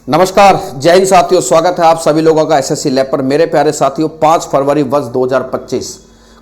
नमस्कार, जय हिंद साथियों। स्वागत है आप सभी लोगों का एसएससी लैब पर। मेरे प्यारे साथियों, 5 फरवरी वर्ष 2025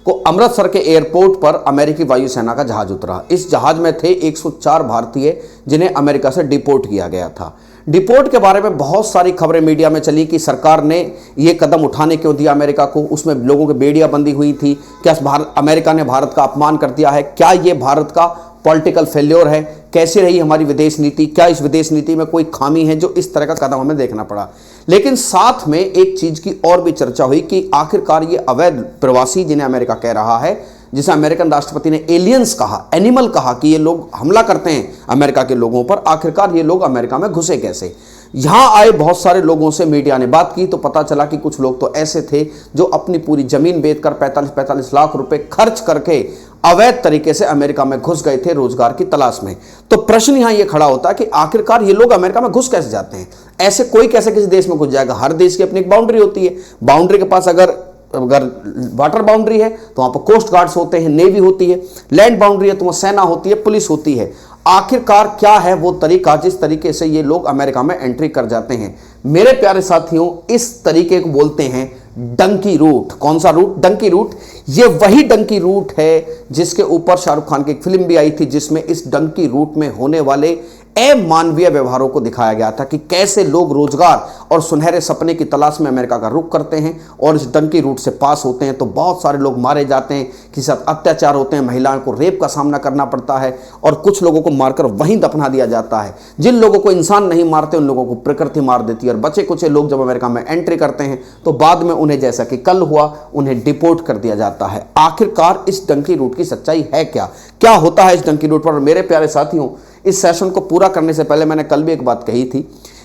को अमृतसर के एयरपोर्ट पर अमेरिकी वायुसेना का जहाज उतरा। इस जहाज में थे 104 भारतीय जिन्हें अमेरिका से डिपोर्ट किया गया था। डिपोर्ट के बारे में बहुत सारी खबरें मीडिया में चली कि सरकार ने ये कदम उठाने क्यों दिया अमेरिका को, उसमें लोगों की बेड़ियां बंदी हुई थी, क्या अमेरिका ने भारत का अपमान कर दिया है, क्या ये भारत का पॉलिटिकल फेल्योर है, कैसी रही हमारी विदेश नीति, क्या इस विदेश नीति में कोई खामी है, जो इस तरह का कदम हमें देखना पड़ा। लेकिन साथ में एक चीज की और भी चर्चा हुई कि आखिरकार ये अवैध प्रवासी जिन्हें अमेरिका कह रहा है, जिसे अमेरिकन राष्ट्रपति ने एलियंस कहा, एनिमल कहा, कि ये लोग हमला करते हैं अमेरिका के लोगों पर, आखिरकार ये लोग अमेरिका में घुसे कैसे। यहां आए बहुत सारे लोगों से मीडिया ने बात की तो पता चला कि कुछ लोग तो ऐसे थे जो अपनी पूरी जमीन बेचकर 45-45 लाख रुपए खर्च करके अवैध तरीके से अमेरिका में घुस गए थे रोजगार की तलाश में। तो प्रश्न यहां यह खड़ा होता है कि आखिरकार ये लोग अमेरिका में घुस कैसे जाते हैं, ऐसे कोई कैसे किसी देश में घुस जाएगा। हर देश की अपनी एक बाउंड्री होती है। बाउंड्री के पास अगर वाटर बाउंड्री है तो वहां पर कोस्ट गार्ड्स होते हैं, नेवी होती है। लैंड बाउंड्री है तो वहां सेना होती है, पुलिस होती है। आखिरकार क्या है वो तरीका जिस तरीके से ये लोग अमेरिका में एंट्री कर जाते हैं। मेरे प्यारे साथियों, इस तरीके को बोलते हैं डंकी रूट। कौन सा रूट? डंकी रूट। ये वही डंकी रूट है जिसके ऊपर शाहरुख खान की एक फिल्म भी आई थी, जिसमें इस डंकी रूट में होने वाले अमानवीय व्यवहारों को दिखाया गया था कि कैसे लोग रोजगार और सुनहरे सपने की तलाश में अमेरिका का रुख करते हैं और इस डंकी रूट से पास होते हैं तो बहुत सारे लोग मारे जाते हैं, किसी साथ अत्याचार होते हैं, महिलाओं को रेप का सामना करना पड़ता है और कुछ लोगों को मारकर वहीं दफना दिया जाता है। जिन लोगों को इंसान नहीं मारते उन लोगों को प्रकृति मार देती है। और बचे कुछ लोग जब अमेरिका में एंट्री करते हैं तो बाद में उन्हें, जैसा कि कल हुआ, उन्हें डिपोर्ट कर दिया जाता है। आखिरकार इस डंकी रूट की सच्चाई है क्या? क्या होता है इस डंकी रूट पर? मेरे प्यारे साथियों, इस सेशन को पूरा करने से पहले मैंने कल भी एक बात कही थी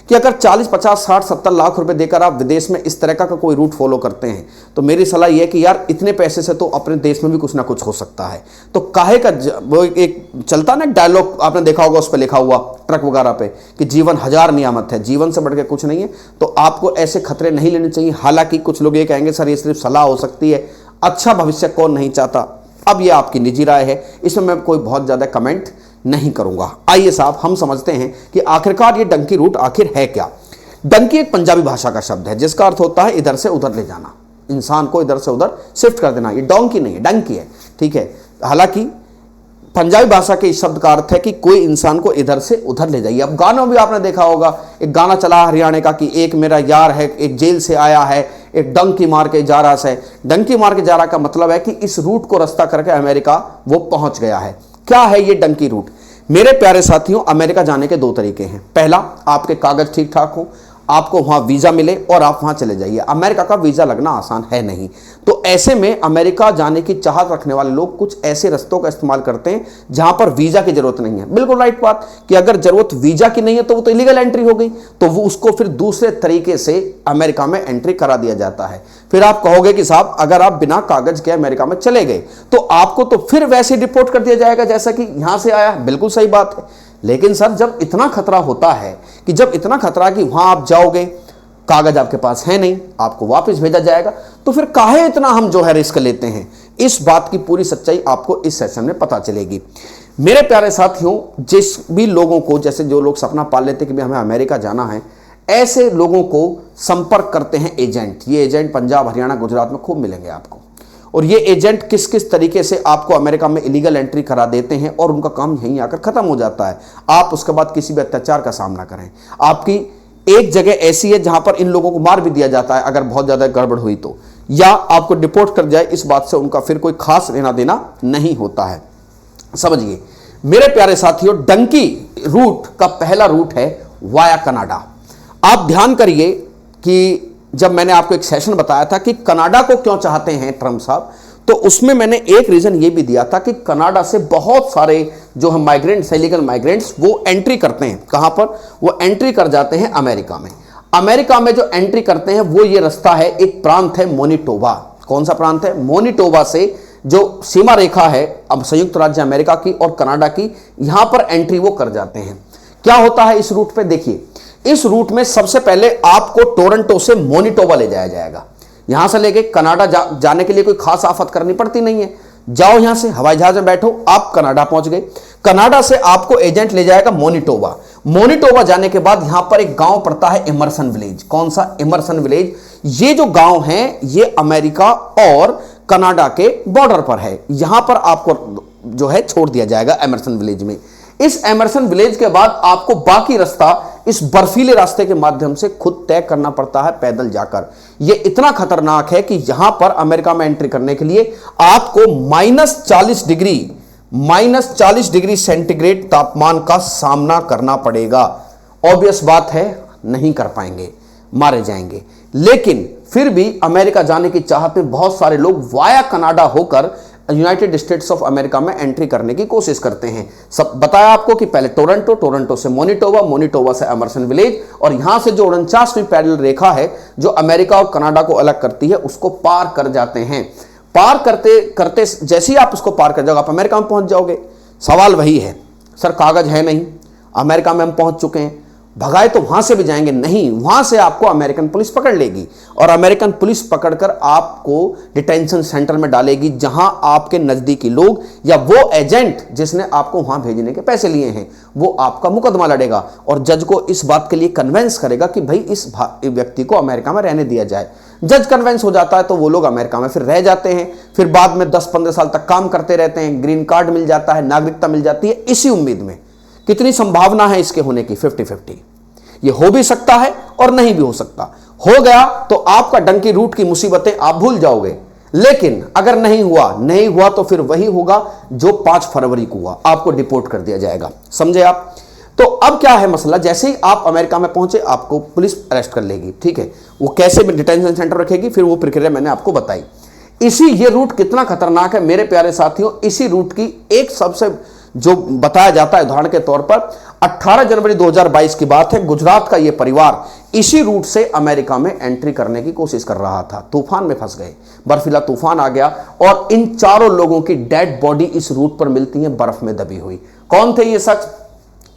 कि अगर 40, 50, 60, 70 लाख रुपए देकर आप विदेश में इस तरह का कोई रूट फॉलो करते हैं तो मेरी सलाह यह है कि यार इतने पैसे से तो अपने देश में भी कुछ ना कुछ हो सकता है। तो काहे का वो एक चलता ना डायलॉग, आपने देखा होगा, उस पर लिखा हुआ ट्रक वगैरह पे कि जीवन 1000 नियामत है, जीवन से बढ़ के कुछ नहीं है। तो आपको ऐसे खतरे नहीं लेने चाहिए। हालांकि कुछ लोग ये कहेंगे सर ये सिर्फ सलाह हो सकती है, अच्छा भविष्य कौन नहीं चाहता। अब ये आपकी निजी राय है, इसमें मैं कोई बहुत ज्यादा कमेंट नहीं करूंगा। आइए साहब, हम समझते हैं कि आखिरकार ये डंकी रूट आखिर है क्या। डंकी एक पंजाबी भाषा का शब्द है जिसका अर्थ होता है इधर से उधर ले जाना, इंसान को इधर से उधर शिफ्ट कर देना। ये डोंकी नहीं है, डंकी है, ठीक है। हालांकि पंजाबी भाषा के इस शब्द का अर्थ है कि कोई इंसान को इधर से उधर ले जाइए। अब गानों में आपने देखा होगा, एक गाना चला हरियाणा का कि एक मेरा यार है, एक जेल से आया है, एक डंकी मार के जा रहा है। डंकी मार के जा रहा का मतलब है कि इस रूट को रास्ता करके अमेरिका वो पहुंच गया है। क्या है ये डंकी रूट? मेरे प्यारे साथियों, अमेरिका जाने के 2 तरीके हैं। पहला, आपके कागज ठीक ठाक हो, आपको वहां वीजा मिले और आप वहां चले जाइए। अमेरिका का वीजा लगना आसान है नहीं। तो ऐसे में अमेरिका जाने की चाहत रखने वाले लोग कुछ ऐसे रास्तों का इस्तेमाल करते हैं जहां पर वीजा की जरूरत नहीं है। बिल्कुल राइट बात कि अगर जरूरत वीजा की नहीं है तो वो तो इलीगल एंट्री हो गई, तो वो उसको फिर दूसरे तरीके से अमेरिका में एंट्री करा दिया जाता है। फिर आप कहोगे कि साहब अगर आप बिना कागज के अमेरिका में चले गए तो आपको तो फिर वैसे डिपोर्ट कर दिया जाएगा जैसा कि यहां से आया। बिल्कुल सही बात है, लेकिन सर जब इतना खतरा होता है कि जब इतना खतरा कि वहां आप जाओगे, कागज आपके पास है नहीं, आपको वापस भेजा जाएगा, तो फिर काहे इतना हम जो है रिस्क लेते हैं। इस बात की पूरी सच्चाई आपको इस सेशन में पता चलेगी। मेरे प्यारे साथियों, जिस भी लोगों को, जैसे जो लोग सपना पाल लेते कि हमें अमेरिका जाना है, ऐसे लोगों को संपर्क करते हैं एजेंट। ये एजेंट पंजाब, हरियाणा, गुजरात में खूब मिलेंगे आपको। और ये एजेंट किस किस तरीके से आपको अमेरिका में इलीगल एंट्री करा देते हैं और उनका काम यहीं आकर खत्म हो जाता है। आप उसके बाद किसी भी अत्याचार का सामना करें। आपकी एक जगह ऐसी है जहां पर इन लोगों को मार भी दिया जाता है अगर बहुत ज्यादा गड़बड़ हुई तो, या आपको डिपोर्ट कर जाए, इस बात से उनका फिर कोई खास लेना देना नहीं होता है। समझिए मेरे प्यारे साथियों, डंकी रूट का पहला रूट है वाया कनाडा। आप ध्यान करिए कि जब मैंने आपको एक सेशन बताया था कि कनाडा को क्यों चाहते हैं ट्रंप साहब, तो उसमें मैंने एक रीजन ये भी दिया था कि कनाडा से बहुत सारे जो हम माइग्रेंट्स, इलीगल माइग्रेंट्स, वो एंट्री करते हैं। कहां पर? वो एंट्री कर जाते हैं अमेरिका में। अमेरिका में जो एंट्री करते हैं वो ये रास्ता है, एक प्रांत है मोनिटोबा। कौन सा प्रांत है? मोनिटोबा से जो सीमा रेखा है अब संयुक्त राज्य अमेरिका की और कनाडा की, यहां पर एंट्री वो कर जाते हैं। क्या होता है इस रूट पे? देखिए, इस रूट में सबसे पहले आपको टोरंटो से मोनिटोबा ले जाया जाएगा। यहां से लेके कनाडा जाने के लिए कोई खास आफत करनी पड़ती नहीं है। जाओ यहां से हवाई जहाज में बैठो, आप कनाडा पहुंच गए। कनाडा से आपको एजेंट ले जाएगा मोनिटोबा। मोनिटोबा जाने के बाद यहां पर एक गांव पड़ता है इमर्सन विलेज। कौन सा? Immersion village. ये जो गांव है ये अमेरिका और कनाडा के बॉर्डर पर है। यहां पर आपको जो है छोड़ दिया जाएगा एमरसन विलेज में। इस एमरसन विलेज के बाद आपको बाकी रास्ता इस बर्फीले रास्ते के माध्यम से खुद तय करना पड़ता है, पैदल जाकर। यह इतना खतरनाक है कि यहां पर अमेरिका में एंट्री करने के लिए आपको -40 डिग्री सेंटीग्रेड तापमान का सामना करना पड़ेगा। ऑब्वियस बात है, नहीं कर पाएंगे, मारे जाएंगे। लेकिन फिर भी अमेरिका जाने की चाहत में बहुत सारे लोग वाया कनाडा होकर यूनाइटेड स्टेट्स ऑफ अमेरिका में एंट्री करने की कोशिश करते हैं। सब बताया आपको कि पहले टोरंटो, टोरंटो से मोनिटोबा, मोनिटोबा से एमरसन विलेज, और यहां से जो 49वीं पैरेलल रेखा है जो अमेरिका और कनाडा को अलग करती है उसको पार कर जाते हैं। पार करते करते जैसे ही आप उसको पार कर जाओगे आप अमेरिका में पहुंच जाओगे। सवाल वही है, सर कागज है नहीं, अमेरिका में हम पहुंच चुके हैं, भगाए तो वहां से भी जाएंगे? नहीं, वहां से आपको अमेरिकन पुलिस पकड़ लेगी और अमेरिकन पुलिस पकड़कर आपको डिटेंशन सेंटर में डालेगी, जहां आपके नजदीकी लोग या वो एजेंट जिसने आपको वहां भेजने के पैसे लिए हैं वो आपका मुकदमा लड़ेगा और जज को इस बात के लिए कन्वेंस करेगा कि भाई इस व्यक्ति को अमेरिका में रहने दिया जाए। जज कन्वेंस हो जाता है तो वो लोग अमेरिका में फिर रह जाते हैं, फिर बाद में 10-15 साल तक काम करते रहते हैं, ग्रीन कार्ड मिल जाता है, नागरिकता मिल जाती है, इसी उम्मीद में। कितनी संभावना है इसके होने की? 50-50। ये हो भी सकता है और नहीं भी हो सकता। हो गया तो आपका डंकी रूट की मुसीबतें आप भूल जाओगे, लेकिन अगर नहीं हुआ तो फिर वही होगा जो 5 फरवरी को हुआ, आपको डिपोर्ट कर दिया जाएगा। समझे आप? तो अब क्या है मसला, जैसे ही आप अमेरिका में पहुंचे आपको पुलिस अरेस्ट कर लेगी, ठीक है। वो कैसे डिटेंशन सेंटर रखेगी, फिर वो प्रक्रिया मैंने आपको बताई। ये रूट कितना खतरनाक है मेरे प्यारे साथियों। इसी रूट की एक सबसे जो बताया जाता है उदाहरण के तौर पर 18 जनवरी 2022 की बात है, गुजरात का यह परिवार इसी रूट से अमेरिका में एंट्री करने की कोशिश कर रहा था। तूफान में फंस गए, बर्फीला तूफान आ गया और इन चारों लोगों की डेड बॉडी इस रूट पर मिलती है बर्फ में दबी हुई। कौन थे ये शख्स?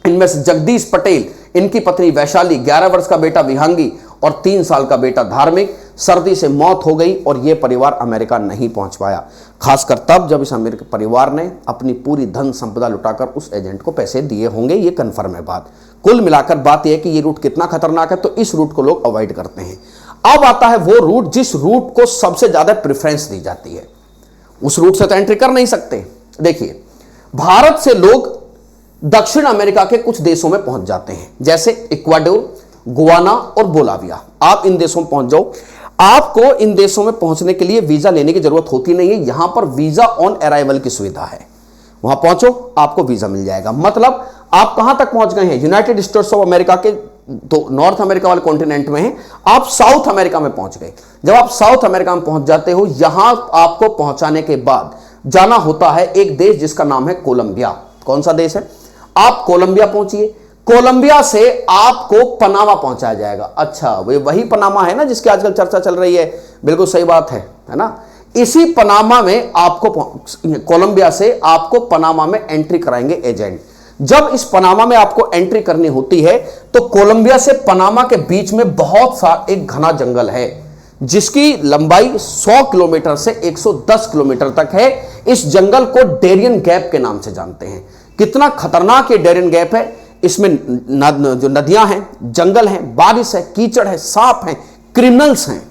इनमें से जगदीश पटेल, इनकी पत्नी वैशाली, 11 वर्ष का बेटा विहांगी और 3 साल का बेटा धार्मिक। सर्दी से मौत हो गई और यह परिवार अमेरिका नहीं पहुंच पाया, खासकर तब जब इस अमेरिकी परिवार ने अपनी पूरी धन संपदा लुटाकर उस एजेंट को पैसे दिए होंगे। यह कन्फर्म है बात। कुल मिलाकर बात यह है कि यह रूट कितना खतरनाक है, तो इस रूट को लोग अवॉइड करते हैं। अब आता है वो रूट जिस रूट को सबसे ज्यादा प्रेफरेंस दी जाती है, उस रूट से तो एंट्री कर नहीं सकते। देखिए, भारत से लोग दक्षिण अमेरिका के कुछ देशों में पहुंच जाते हैं, जैसे इक्वाडोर, गुआना और बोलाविया। आप इन देशों में पहुंच जाओ। आपको इन देशों में पहुंचने के लिए वीजा लेने की जरूरत होती नहीं है। यहां पर वीजा ऑन अराइवल की सुविधा है। वहां पहुंचो, आपको वीजा मिल जाएगा। मतलब आप कहां तक पहुंच गए हैं? यूनाइटेड स्टेट्स ऑफ अमेरिका के तो नॉर्थ अमेरिका वाले कॉन्टिनेंट में हैं, आप साउथ अमेरिका में पहुंच गए। जब आप साउथ अमेरिका में पहुंच जाते हो, यहां आपको पहुंचाने के बाद जाना होता है एक देश जिसका नाम है कोलंबिया। कौन सा देश है? आप कोलंबिया पहुंचिए। कोलंबिया से आपको पनामा पहुंचाया जाएगा। अच्छा, वही पनामा है ना जिसकी आजकल चर्चा चल रही है? बिल्कुल सही बात है ना। इसी पनामा में आपको कोलंबिया से आपको पनामा में एंट्री कराएंगे एजेंट। जब इस पनामा में आपको एंट्री करनी होती है तो कोलंबिया से पनामा के बीच में बहुत सा एक घना जंगल है जिसकी लंबाई 100 किलोमीटर से 110 किलोमीटर तक है। इस जंगल को डेरियन गैप के नाम से जानते हैं। कितना खतरनाक ये डेरियन गैप है। इसमें जो नदियां हैं, जंगल हैं, बारिश है, कीचड़ है, सांप हैं, क्रिमिनल्स हैं।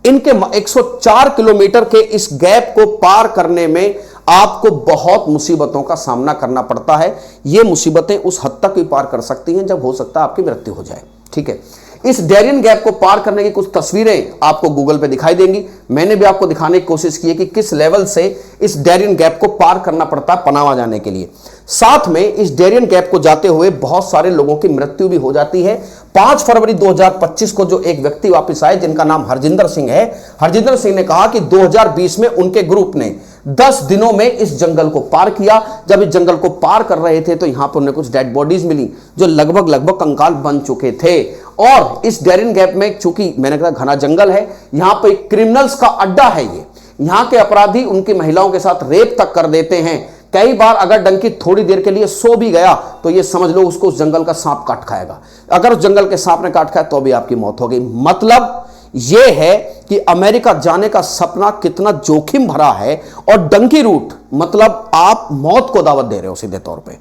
इनके 104 किलोमीटर के इस गैप को पार करने में आपको बहुत मुसीबतों का सामना करना पड़ता है। ये मुसीबतें उस हद तक भी पार कर सकती हैं जब हो सकता है आपकी मृत्यु हो जाए। ठीक है, इस डेरियन गैप को पार करने की कुछ तस्वीरें आपको गूगल पे दिखाई देंगी। मैंने भी आपको दिखाने की कोशिश की है कि किस लेवल से इस डेरियन गैप को पार करना पड़ता है पनामा जाने के लिए। साथ में इस डेरियन गैप को जाते हुए बहुत सारे लोगों की मृत्यु भी हो जाती है। 5 फरवरी 2025 को जो एक व्यक्ति वापस आए जिनका नाम हरजिंदर सिंह है, हरजिंदर सिंह ने कहा कि 2020 में उनके ग्रुप ने 10 दिनों में इस जंगल को पार किया। जब इस जंगल को पार कर रहे थे तो यहां पर उन्हें कुछ डेड बॉडीज मिली जो लगभग कंकाल बन चुके थे। और इस डेरियन गैप में चूंकि मैंने कहा घना जंगल है, यहां पर क्रिमिनल्स का अड्डा है। ये यहां के अपराधी उनकी महिलाओं के साथ रेप तक कर देते हैं। कई बार अगर डंकी थोड़ी देर के लिए सो भी गया तो ये समझ लो उसको उस जंगल का सांप काट खाएगा। अगर उस जंगल के सांप ने काट खाया तो भी आपकी मौत हो गई। मतलब यह है कि अमेरिका जाने का सपना कितना जोखिम भरा है। और डंकी रूट मतलब आप मौत को दावत दे रहे हो सीधे तौर पे।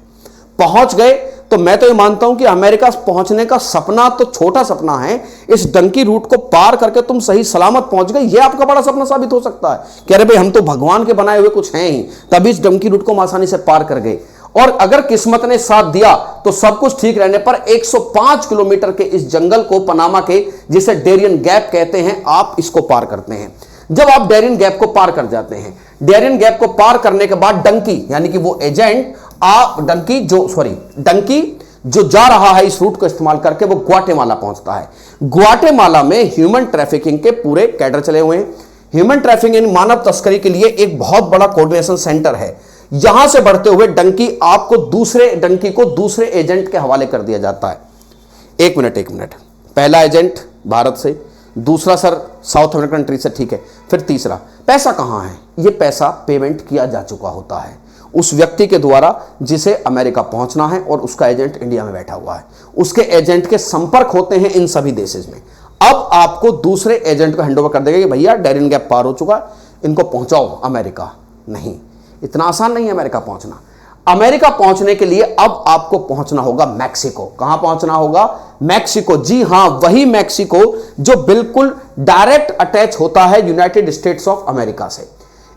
पहुंच गए तो मैं तो ये मानता हूं कि अमेरिका पहुंचने का सपना तो छोटा सपना है, इस डंकी रूट को पार करके तुम सही सलामत पहुंच गए, ये आपका बड़ा सपना साबित हो सकता है कि अरे भाई हम तो भगवान के बनाए हुए कुछ हैं ही, तभी इस डंकी रूट को हम आसानी से पार कर गए। और अगर किस्मत ने साथ दिया तो सब कुछ ठीक रहने पर 105 किलोमीटर के इस जंगल को, पनामा के, जिसे डेरियन गैप कहते हैं, आप इसको पार करते हैं। जब आप डेरियन गैप को पार कर जाते हैं, डेरियन गैप को पार करने के बाद डंकी यानी कि वो एजेंट डंकी जो जा रहा है इस रूट को इस्तेमाल करके, वो ग्वाटेमाला पहुंचता है। ग्वाटेमाला में ह्यूमन ट्रैफिकिंग के पूरे कैडर चले हुए हैं। ह्यूमन ट्रैफिकिंग, मानव तस्करी के लिए एक बहुत बड़ा कोऑर्डिनेशन सेंटर है। यहां से बढ़ते हुए डंकी को दूसरे एजेंट के हवाले कर दिया जाता है। एक मिनट, पहला एजेंट भारत से, दूसरा सर साउथ अमेरिकन कंट्री से, ठीक है, फिर तीसरा। पैसा कहां है? यह पैसा पेमेंट किया जा चुका होता है उस व्यक्ति के द्वारा जिसे अमेरिका पहुंचना है, और उसका एजेंट इंडिया में बैठा हुआ है। उसके एजेंट के संपर्क होते हैं इन सभी देशों में। अब आपको दूसरे एजेंट को हैंडओवर कर देगा कि भैया डेरियन गैप पार हो चुका है, इनको पहुंचाओ अमेरिका। नहीं, इतना आसान नहीं है अमेरिका पहुंचना। अमेरिका पहुंचने के लिए अब आपको पहुंचना होगा मैक्सिको। कहां पहुंचना होगा? मैक्सिको। जी हां, वही मैक्सिको जो बिल्कुल डायरेक्ट अटैच होता है यूनाइटेड स्टेट्स ऑफ अमेरिका से।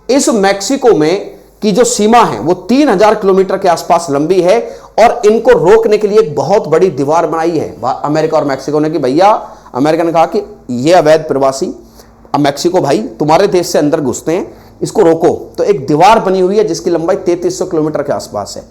इस मैक्सिको में की जो सीमा है वो 3000 किलोमीटर के आसपास लंबी है, और इनको रोकने के लिए एक बहुत बड़ी दीवार बनाई है अमेरिका और मैक्सिको ने कि भैया, अमेरिका ने कहा कि ये अवैध प्रवासी मैक्सिको भाई तुम्हारे देश से अंदर घुसते हैं, इसको रोको। तो एक दीवार बनी हुई है जिसकी लंबाई 3300 किलोमीटर के आसपास है।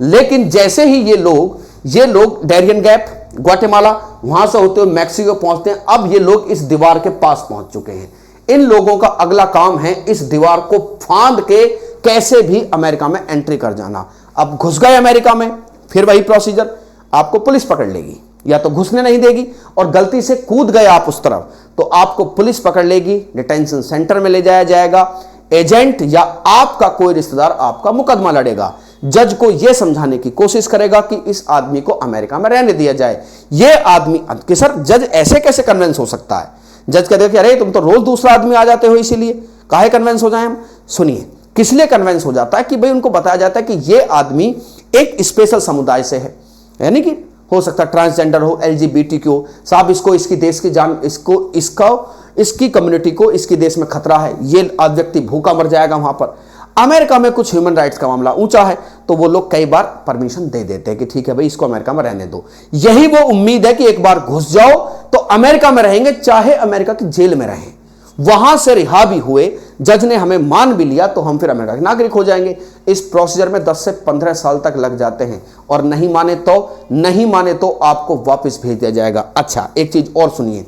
लेकिन जैसे ही ये लोग डेरियन गैप, ग्वाटेमाला, वहां से होते हुए मैक्सिको पहुंचते हैं, अब ये लोग इस दीवार के पास पहुंच चुके हैं। इन लोगों का अगला काम है इस दीवार को फांद के कैसे भी अमेरिका में एंट्री कर जाना। अब घुस गए अमेरिका में, फिर वही प्रोसीजर, आपको पुलिस पकड़ लेगी, या तो घुसने नहीं देगी, और गलती से कूद गए आप उस तरफ तो आपको पुलिस पकड़ लेगी, डिटेंशन सेंटर में ले जाया जाएगा। एजेंट या आपका कोई रिश्तेदार आपका मुकदमा लड़ेगा। जज को यह समझाने की कोशिश करेगा कि इस आदमी को अमेरिका में रहने दिया जाए। यह आदमी कि सर जज ऐसे कैसे कन्विंस हो सकता है? जज कहेगा कि अरे तुम तो रोज दूसरा आदमी आ जाते हो, इसीलिए काहे कन्विंस हो जाए हम? सुनिए, किस लिए कन्विंस हो जाता है कि भाई उनको बताया जाता है कि यह आदमी एक स्पेशल समुदाय से है, यानी कि हो सकता है ट्रांसजेंडर हो, LGBT हो, साहब इसको इसकी देश की जान, इसकी कम्युनिटी को इसकी देश में खतरा है, ये व्यक्ति भूखा मर जाएगा वहां पर। अमेरिका में कुछ ह्यूमन राइट्स का मामला ऊंचा है, तो वो लोग कई बार परमिशन दे देते हैं कि ठीक है भाई इसको अमेरिका में रहने दो। यही वो उम्मीद है कि एक बार घुस जाओ तो अमेरिका में रहेंगे, चाहे अमेरिका की जेल में रहें। वहां से रिहा भी हुए, जज ने हमें मान भी लिया, तो हम फिर अमेरिका के नागरिक हो जाएंगे। इस प्रोसीजर में 10 से 15 साल तक लग जाते हैं, और नहीं माने तो आपको वापस भेज दिया जाएगा। अच्छा, एक चीज और सुनिए,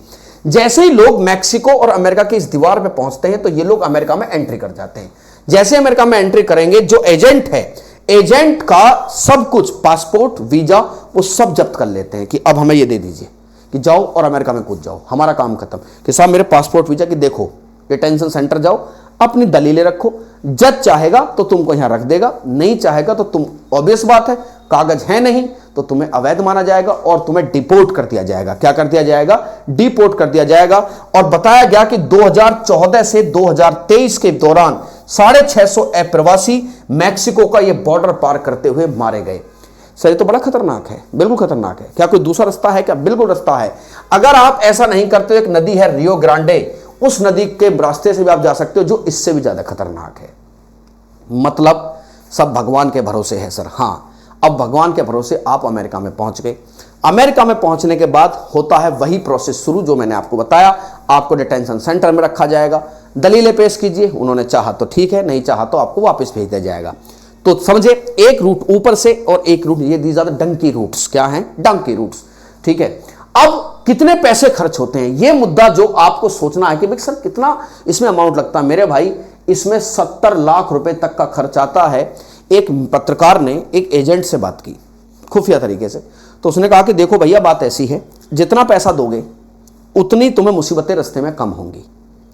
जैसे ही लोग मैक्सिको और अमेरिका की इस दीवार पे पहुंचते हैं तो ये लोग अमेरिका में एंट्री कर जाते हैं। जैसे अमेरिका में एंट्री करेंगे, जो एजेंट है, एजेंट का सब कुछ, पासपोर्ट, वीजा, वो सब जब्त कर लेते हैं कि अब हमें ये दे दीजिए कि जाओ और अमेरिका में कूद जाओ, हमारा काम खत्म। कि साहब मेरे पासपोर्ट, वीजा, कि देखो डिटेंशन सेंटर जाओ, अपनी दलीलें रखो, जज चाहेगा तो तुमको यहां रख देगा, नहीं चाहेगा तो तुम, ऑब्वियस बात है, कागज है नहीं तो तुम्हें अवैध माना जाएगा और तुम्हें डिपोर्ट कर दिया जाएगा। क्या कर दिया जाएगा? डिपोर्ट कर दिया जाएगा। और बताया गया कि 2014 से 2023 के दौरान 650 अप्रवासी मैक्सिको का यह बॉर्डर पार करते हुए मारे गए। सर ये तो बड़ा खतरनाक है, बिल्कुल खतरनाक है। क्या कोई दूसरा रास्ता है क्या? बिल्कुल रास्ता है। अगर आप ऐसा नहीं करते, एक नदी है रियो ग्रांडे, उस नदी के रास्ते से भी आप जा सकते हो, जो इससे भी ज्यादा खतरनाक है। मतलब सब भगवान के भरोसे है सर। हाँ, अब भगवान के भरोसे आप अमेरिका में पहुंच गए। अमेरिका में पहुंचने के बाद होता है वही प्रोसेस शुरू जो मैंने आपको बताया। आपको डिटेंशन सेंटर में रखा जाएगा, दलीलें पेश कीजिए, उन्होंने चाहा तो ठीक है, नहीं चाहा तो आपको वापस भेज दिया जाएगा। तो समझे, एक रूट ऊपर से और एक रूट, ये these are the donkey routes. क्या हैं? Donkey routes. ठीक है, अब कितने पैसे खर्च होते हैं, यह मुद्दा जो आपको सोचना है कि भाई सर कितना इसमें अमाउंट लगता है। मेरे भाई, इसमें 70 लाख रुपए तक का खर्च आता है। एक पत्रकार ने एक एजेंट से बात की खुफिया तरीके से, तो उसने कहा कि देखो भैया बात ऐसी है, जितना पैसा दोगे उतनी तुम्हें मुसीबतें रास्ते में कम होंगी।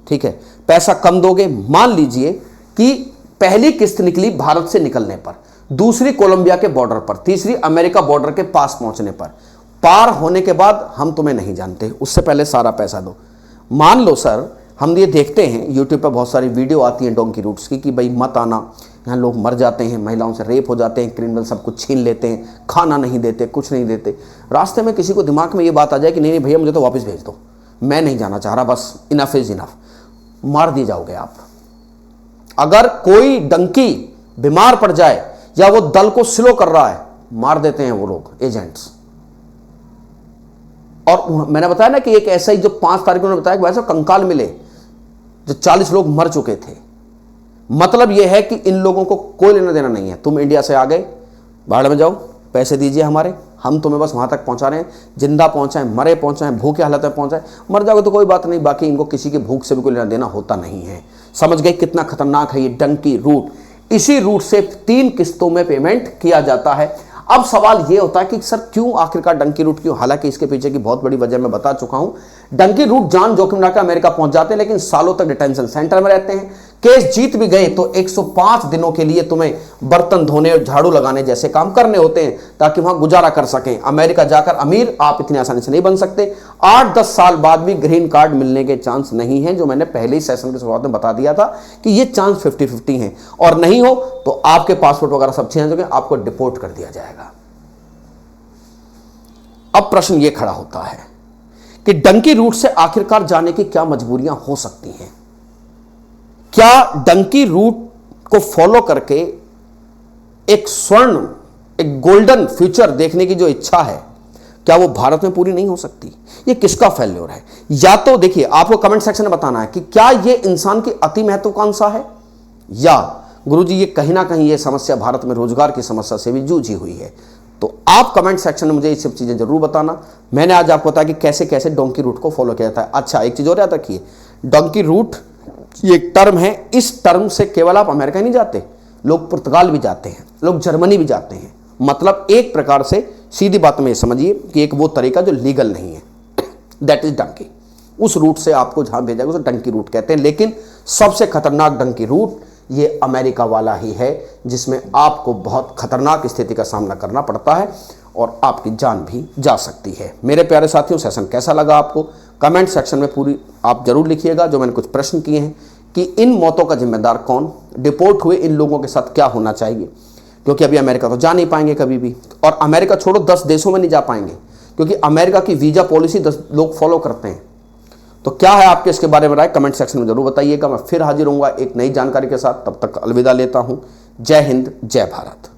ठीक है, पैसा कम दोगे, मान लीजिए कि पहली किस्त निकली भारत से निकलने पर, दूसरी कोलंबिया के बॉर्डर पर, तीसरी अमेरिका बॉर्डर के पास पहुंचने पर, पार होने के बाद हम तुम्हें नहीं जानते, उससे पहले सारा पैसा दो। मान लो सर हम ये देखते हैं यूट्यूब पर बहुत सारी वीडियो आती हैं डोंकी रूट्स की कि भाई मत आना, यहाँ लोग मर जाते हैं, महिलाओं से रेप हो जाते हैं, क्रिमिनल सब कुछ छीन लेते हैं, खाना नहीं देते, कुछ नहीं देते। रास्ते में किसी को दिमाग में ये बात आ जाए कि नहीं नहीं भैया मुझे तो वापस भेज दो, मैं नहीं जाना चाह रहा, बस इनफ इज इनफ, मार दिए जाओगे आप। अगर कोई डंकी बीमार पड़ जाए या वो दल को स्लो कर रहा है, मार देते हैं वो लोग एजेंट्स। और मैंने बताया ना कि एक ऐसा ही जो 5 तारीख को बताया कि वैसे कंकाल मिले जो 40 लोग मर चुके थे। मतलब यह है कि इन लोगों को कोई लेना देना नहीं है। तुम इंडिया से आ गए, भाड़ में जाओ, पैसे दीजिए हमारे, हम तुम्हें बस वहां तक पहुंचा रहे हैं, जिंदा पहुंचाएं, मरे पहुंचाएं, भूखे हालत में पहुंचाएं, मर जाओगे तो कोई बात नहीं, बाकी इनको किसी की भूख से भी कोई लेना देना होता नहीं है। समझ गए कितना खतरनाक है ये डंकी रूट। इसी रूट से 3 किस्तों में पेमेंट किया जाता है। अब सवाल यह होता है कि सर क्यों आखिरकार डंकी रूट क्यों? हालांकि इसके पीछे की बहुत बड़ी वजह मैं बता चुका हूं। डंकी रूट जान जोखिम लाकर अमेरिका पहुंच जाते हैं, लेकिन सालों तक डिटेंशन सेंटर में रहते हैं। केस जीत भी गए तो 105 दिनों के लिए तुम्हें बर्तन धोने और झाड़ू लगाने जैसे काम करने होते हैं ताकि वहां गुजारा कर सकें। अमेरिका जाकर अमीर आप इतनी आसानी से नहीं बन सकते। 8-10 साल बाद भी ग्रीन कार्ड मिलने के चांस नहीं है, जो मैंने पहले ही सेशन की शुरुआत में बता दिया था कि ये चांस 50-50 है। और नहीं हो तो आपके पासपोर्ट वगैरह सब चेंज हो गए, आपको डिपोर्ट कर दिया जाएगा। अब प्रश्न यह खड़ा होता है कि डंकी रूट से आखिरकार जाने की क्या मजबूरियां हो सकती हैं? क्या डंकी रूट को फॉलो करके एक स्वर्ण, एक गोल्डन फ्यूचर देखने की जो इच्छा है, क्या वो भारत में पूरी नहीं हो सकती? ये किसका फेल्योर है? या तो देखिए, आपको कमेंट सेक्शन में बताना है कि क्या ये इंसान की अति महत्वाकांक्षा है, या गुरुजी ये कहीं ना कहीं ये समस्या भारत में रोजगार की समस्या से भी जूझी हुई है। तो आप कमेंट सेक्शन में मुझे ये सब चीजें जरूर बताना। मैंने आज आपको बताया कि कैसे कैसे डोंकी रूट को फॉलो किया जाता है। अच्छा, एक चीज और याद रखिए, डोंकी रूट ये एक टर्म है, इस टर्म से केवल आप अमेरिका नहीं जाते, लोग पुर्तगाल भी जाते हैं, लोग जर्मनी भी जाते हैं। मतलब एक प्रकार से सीधी बात में समझिए कि एक वो तरीका जो लीगल नहीं है, दैट इज डंकी। उस रूट से आपको जहां भेजा उसे डंकी रूट कहते हैं। लेकिन सबसे खतरनाक डंकी रूट ये अमेरिका वाला ही है, जिसमें आपको बहुत खतरनाक स्थिति का सामना करना पड़ता है और आपकी जान भी जा सकती है। मेरे प्यारे साथियों, सेशन कैसा लगा आपको? कमेंट सेक्शन में पूरी आप जरूर लिखिएगा। जो मैंने कुछ प्रश्न किए हैं कि इन मौतों का जिम्मेदार कौन, डिपोर्ट हुए इन लोगों के साथ क्या होना चाहिए, क्योंकि अभी अमेरिका तो जा नहीं पाएंगे कभी भी, और अमेरिका छोड़ो 10 देशों में नहीं जा पाएंगे, क्योंकि अमेरिका की वीजा पॉलिसी 10 लोग फॉलो करते हैं। तो क्या है आपके इसके बारे में राय? कमेंट सेक्शन में जरूर बताइएगा। मैं फिर हाजिर होऊंगा एक नई जानकारी के साथ। तब तक अलविदा लेता हूं। जय हिंद, जय भारत।